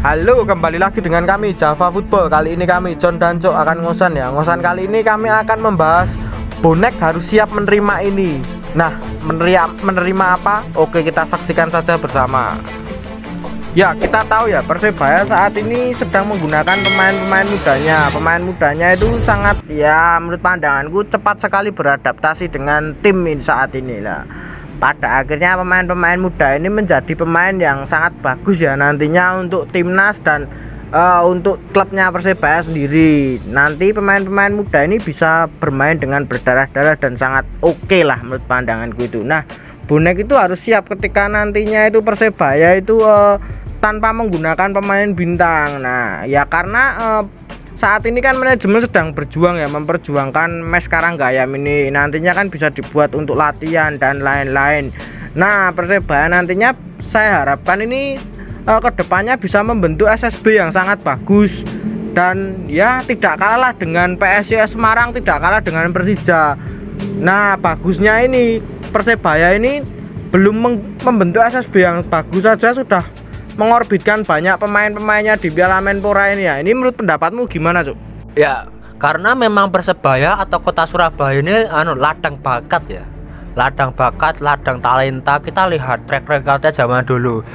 Halo, kembali lagi dengan kami Java Football. Kali ini kami John dan Cok akan ngosan ya. Ngosan kali ini kami akan membahas bonek harus siap menerima ini. Nah, menerima apa? Oke, kita saksikan saja bersama. Ya, kita tahu ya, Persebaya saat ini sedang menggunakan pemain-pemain mudanya. Pemain mudanya itu sangat, ya menurut pandanganku, cepat sekali beradaptasi dengan tim ini saat ini lah. Pada akhirnya pemain-pemain muda ini menjadi pemain yang sangat bagus ya nantinya untuk timnas dan untuk klubnya Persebaya sendiri. Nanti pemain-pemain muda ini bisa bermain dengan berdarah-darah dan sangat oke lah menurut pandanganku itu. Nah, bonek itu harus siap ketika nantinya itu Persebaya itu tanpa menggunakan pemain bintang. Nah, ya karena saat ini kan manajemen sedang berjuang ya, memperjuangkan Mes Karanggayam ini nantinya kan bisa dibuat untuk latihan dan lain-lain. Nah, Persebaya nantinya saya harapkan ini kedepannya bisa membentuk SSB yang sangat bagus dan ya tidak kalah dengan PSIS Semarang, tidak kalah dengan Persija. Nah, bagusnya ini Persebaya ini belum membentuk SSB yang bagus saja sudah mengorbitkan banyak pemain-pemainnya di Piala Menpora ini ya. Ini menurut pendapatmu gimana, Cuk? Ya, karena memang Persebaya atau Kota Surabaya ini ladang bakat ya. Ladang bakat, ladang talenta. Kita lihat track recordnya zaman dulu.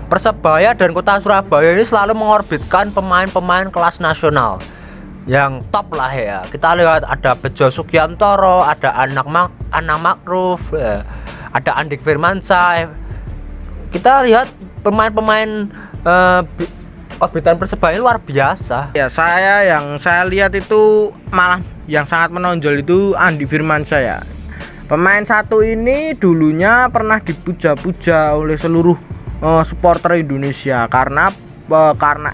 Persebaya dan Kota Surabaya ini selalu mengorbitkan pemain-pemain kelas nasional yang top lah ya. Kita lihat ada Bejo Sugiantoro, ada Anang Makruf, ya. Ada Andik Firmansyah. Kita lihat pemain-pemain orbitan Persebaya luar biasa. Ya, yang saya lihat itu malah yang sangat menonjol itu Andi Firmansyah ya. Pemain satu ini dulunya pernah dipuja-puja oleh seluruh supporter Indonesia karena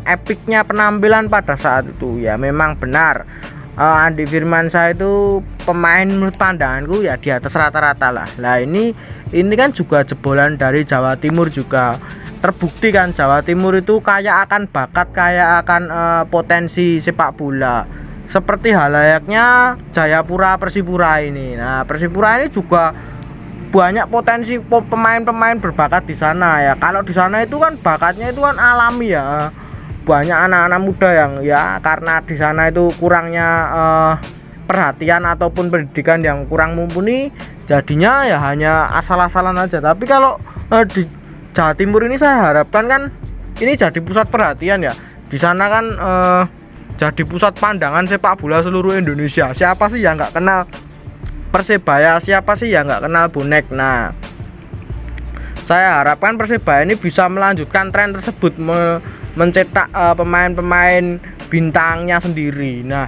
epicnya penampilan pada saat itu. Ya memang benar, Andi Firmansyah itu pemain menurut pandanganku ya di atas rata-rata lah. Nah ini kan juga jebolan dari Jawa Timur juga. Terbukti kan Jawa Timur itu kaya akan bakat, kaya akan potensi sepak bola. Seperti halayaknya Jayapura Persipura ini. Nah, Persipura ini juga banyak potensi pemain-pemain berbakat di sana ya. Kalau di sana itu kan bakatnya itu kan alami ya. Banyak anak-anak muda yang ya karena di sana itu kurangnya perhatian ataupun pendidikan yang kurang mumpuni, jadinya ya hanya asal-asalan aja. Tapi kalau di Jawa Timur ini saya harapkan kan ini jadi pusat perhatian ya. Di sana kan jadi pusat pandangan sepak bola seluruh Indonesia. Siapa sih yang nggak kenal Persebaya? Siapa sih yang nggak kenal bonek? Nah, saya harapkan Persebaya ini bisa melanjutkan tren tersebut, mencetak pemain-pemain bintangnya sendiri. Nah,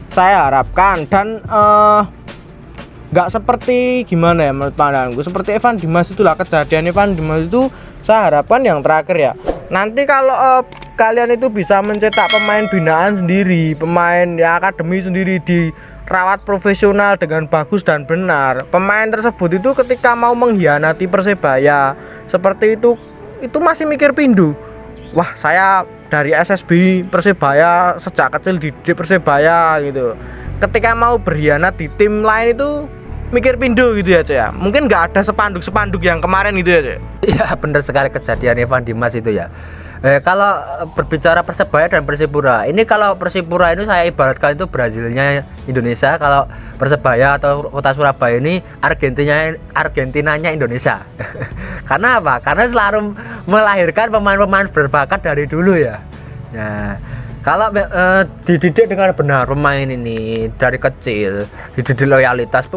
saya harapkan dan nggak seperti gimana ya menurut pandanganku, seperti Evan Dimas itulah, kejadian Evan Dimas itu saya harapkan yang terakhir ya. Nanti kalau kalian itu bisa mencetak pemain binaan sendiri, pemain ya akademi sendiri, dirawat profesional dengan bagus dan benar, pemain tersebut itu ketika mau mengkhianati Persebaya seperti itu masih mikir pindu. Wah, saya dari SSB Persebaya sejak kecil dididik Persebaya gitu. Ketika mau berkhianat di tim lain itu mikir pindu gitu ya, Cek ya. Mungkin nggak ada spanduk yang kemarin gitu ya, Cek. Iya, benar sekali kejadian Evan Dimas itu ya. Kalau berbicara Persebaya dan Persipura, ini kalau Persipura itu saya ibaratkan itu Brazilnya Indonesia, kalau Persebaya atau Kota Surabaya ini Argentinanya Indonesia. Karena apa? Karena selalu melahirkan pemain-pemain berbakat dari dulu ya. Nah, kalau dididik dengan benar pemain ini dari kecil, dididik loyalitas,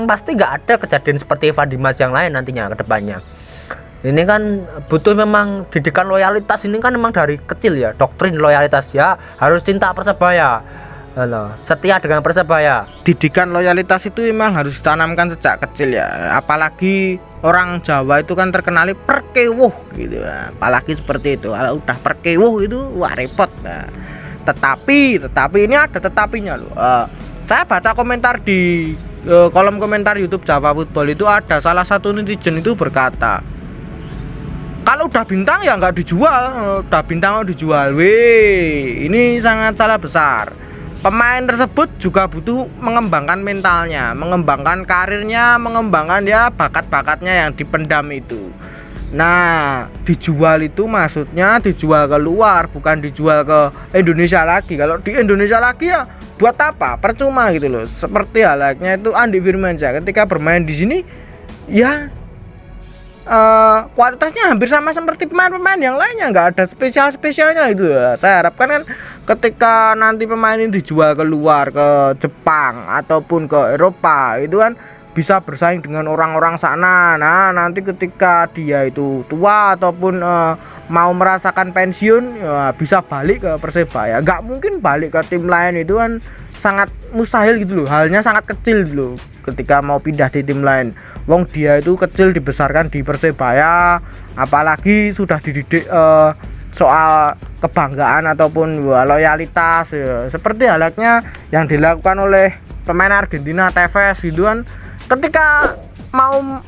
pasti nggak ada kejadian seperti Evan Dimas yang lain nantinya ke depannya. Ini kan butuh memang didikan loyalitas, ini kan memang dari kecil ya, doktrin loyalitas ya, harus cinta Persebaya, setia dengan Persebaya. Didikan loyalitas itu memang harus ditanamkan sejak kecil ya. Apalagi orang Jawa itu kan terkenal perkewuh gitu ya. Apalagi seperti itu, kalau udah perkewuh itu wah repot. Nah, tetapi ini ada tetapinya loh. Saya baca komentar di kolom komentar YouTube Java Football itu ada salah satu netizen itu berkata, kalau udah bintang ya nggak dijual, udah bintang nggak dijual. Ini sangat salah besar. Pemain tersebut juga butuh mengembangkan mentalnya, mengembangkan karirnya, mengembangkan ya bakat-bakatnya yang dipendam itu. Nah, dijual itu maksudnya dijual keluar, bukan dijual ke Indonesia lagi. Kalau di Indonesia lagi ya buat apa? Percuma gitu loh. Seperti halnya itu Andi Firmansyah ketika bermain di sini ya kualitasnya hampir sama seperti pemain-pemain yang lainnya, nggak ada spesialnya gitu ya. Saya harapkan kan ketika nanti pemain ini dijual keluar ke Jepang ataupun ke Eropa itu kan bisa bersaing dengan orang-orang sana. Nah, nanti ketika dia itu tua ataupun mau merasakan pensiun ya bisa balik ke Persebaya. Nggak mungkin balik ke tim lain, itu kan sangat mustahil gitu loh. Halnya sangat kecil gitu loh ketika mau pindah di tim lain. Wong dia itu kecil dibesarkan di Persebaya, apalagi sudah dididik soal kebanggaan ataupun loyalitas ya. Seperti halnya yang dilakukan oleh pemain Argentina Tevez gitu kan, ketika mau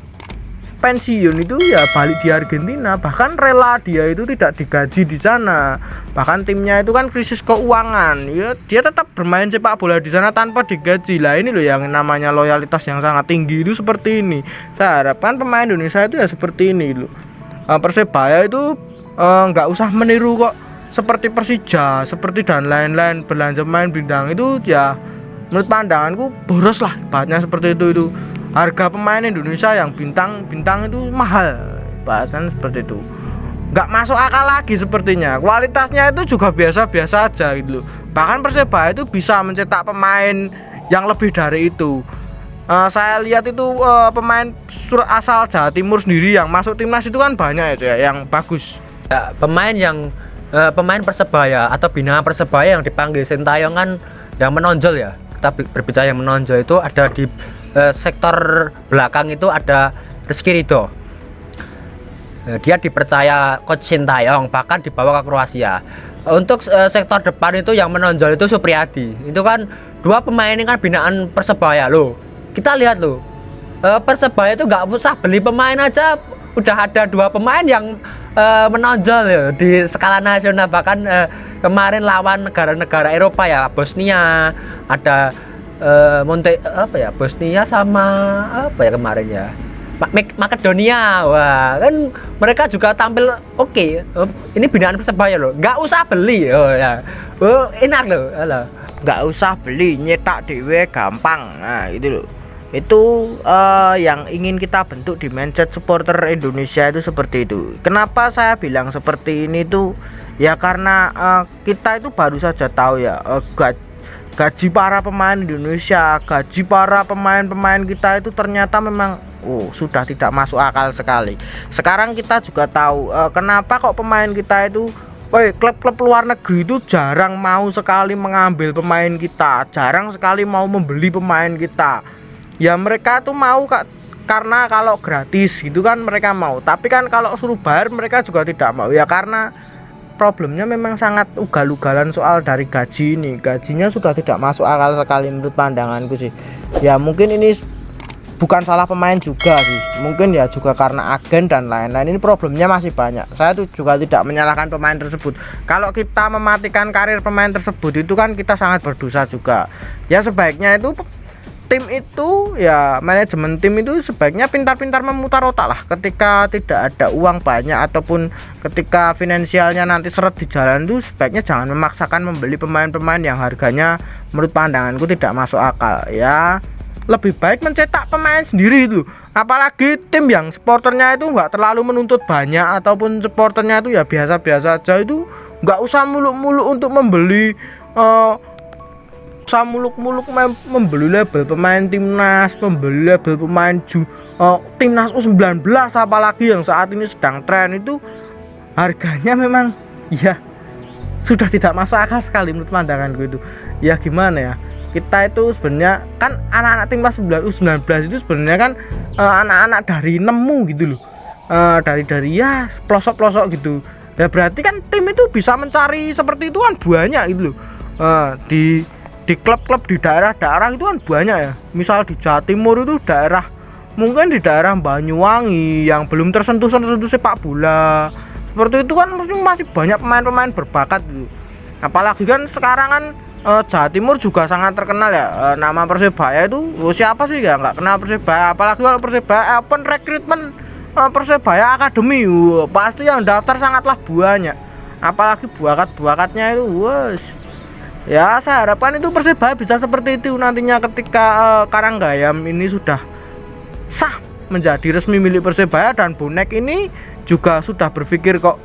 pensiun itu ya balik di Argentina, bahkan rela dia itu tidak digaji di sana, bahkan timnya itu kan krisis keuangan ya, dia tetap bermain sepak bola di sana tanpa digaji. Lah ini loh yang namanya loyalitas yang sangat tinggi itu seperti ini. Saya harapkan pemain Indonesia itu ya seperti ini loh. Persebaya itu nggak usah meniru kok seperti Persija, seperti dan lain-lain belanja pemain bintang itu ya menurut pandanganku boros lah, ibaratnya seperti itu. Harga pemain Indonesia yang bintang itu mahal, bahkan seperti itu. Nggak masuk akal lagi sepertinya. Kualitasnya itu juga biasa-biasa aja gitu loh. Bahkan Persebaya itu bisa mencetak pemain yang lebih dari itu. Saya lihat itu pemain asal Jawa Timur sendiri yang masuk timnas itu kan banyak ya yang bagus. Ya, pemain Persebaya atau binaan Persebaya yang dipanggil Sintayong kan yang menonjol ya. Kita berbicara yang menonjol itu ada di sektor belakang itu ada Rizky Ridho. Dia dipercaya coach Sintayong bahkan dibawa ke Kroasia. Untuk sektor depan itu yang menonjol itu Supriyadi. Itu kan dua pemain ini kan binaan Persebaya loh. Kita lihat loh, Persebaya itu nggak usah beli pemain aja udah ada dua pemain yang menonjol ya di skala nasional. Bahkan kemarin lawan negara-negara Eropa ya, Bosnia, ada Bosnia sama apa ya kemarin ya, Makedonia. Wah kan mereka juga tampil oke. Ini binaan Persebaya loh, nggak usah beli ya. Enak loh, nggak usah beli, nyetak dewe gampang. Nah itu loh, itu yang ingin kita bentuk di mindset supporter Indonesia itu seperti itu. Kenapa saya bilang seperti ini tuh ya karena kita itu baru saja tahu ya gaji para pemain Indonesia, gaji para pemain kita itu ternyata memang sudah tidak masuk akal sekali. Sekarang kita juga tahu kenapa kok pemain kita itu klub-klub luar negeri itu jarang mau sekali mengambil pemain kita, jarang sekali mau membeli pemain kita. Ya mereka tuh mau karena kalau gratis gitu kan mereka mau, tapi kan kalau suruh bayar mereka juga tidak mau ya, karena problemnya memang sangat ugal-ugalan soal dari gaji ini. Gajinya sudah tidak masuk akal sekali menurut pandanganku sih. Ya mungkin ini bukan salah pemain juga sih, mungkin ya juga karena agen dan lain-lain. Ini problemnya masih banyak. Saya tuh juga tidak menyalahkan pemain tersebut. Kalau kita mematikan karir pemain tersebut itu kan kita sangat berdosa juga. Ya sebaiknya itu tim itu ya, manajemen tim itu sebaiknya pintar-pintar memutar otak lah ketika tidak ada uang banyak ataupun ketika finansialnya nanti seret di jalan. Itu sebaiknya jangan memaksakan membeli pemain-pemain yang harganya menurut pandanganku tidak masuk akal ya. Lebih baik mencetak pemain sendiri itu, apalagi tim yang supporternya itu nggak terlalu menuntut banyak ataupun supporternya itu ya biasa-biasa aja. Itu nggak usah muluk-muluk untuk membeli muluk-muluk membeli label pemain timnas, membeli label pemain timnas U19 apalagi yang saat ini sedang tren. Itu harganya memang ya sudah tidak masuk akal sekali menurut pandanganku itu. Ya gimana ya, kita itu sebenarnya kan anak-anak timnas U19 itu sebenarnya kan anak-anak dari nemu gitu loh, dari ya pelosok-pelosok gitu. Ya berarti kan tim itu bisa mencari seperti itu kan banyak gitu loh. Di klub-klub di daerah-daerah itu kan banyak ya. Misal di Jawa Timur itu daerah, mungkin di daerah Banyuwangi yang belum tersentuh sepak bola seperti itu kan masih banyak pemain-pemain berbakat gitu. Apalagi kan sekarang kan Jawa Timur juga sangat terkenal ya, nama Persebaya itu siapa sih ya nggak kenal Persebaya. Apalagi kalau Persebaya open recruitment Persebaya Akademi, pasti yang daftar sangatlah banyak. Apalagi bakatnya itu, wes. Ya saya harapkan itu Persebaya bisa seperti itu nantinya ketika Karanggayam ini sudah sah menjadi resmi milik Persebaya, dan bonek ini juga sudah berpikir kok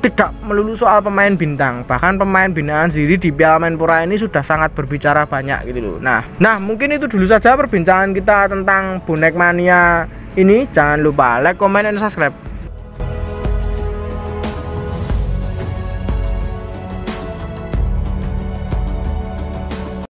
tidak melulu soal pemain bintang, bahkan pemain binaan sendiri di Piala Menpora ini sudah sangat berbicara banyak gitu loh. Nah mungkin itu dulu saja perbincangan kita tentang bonek mania ini. Jangan lupa like, comment, dan subscribe.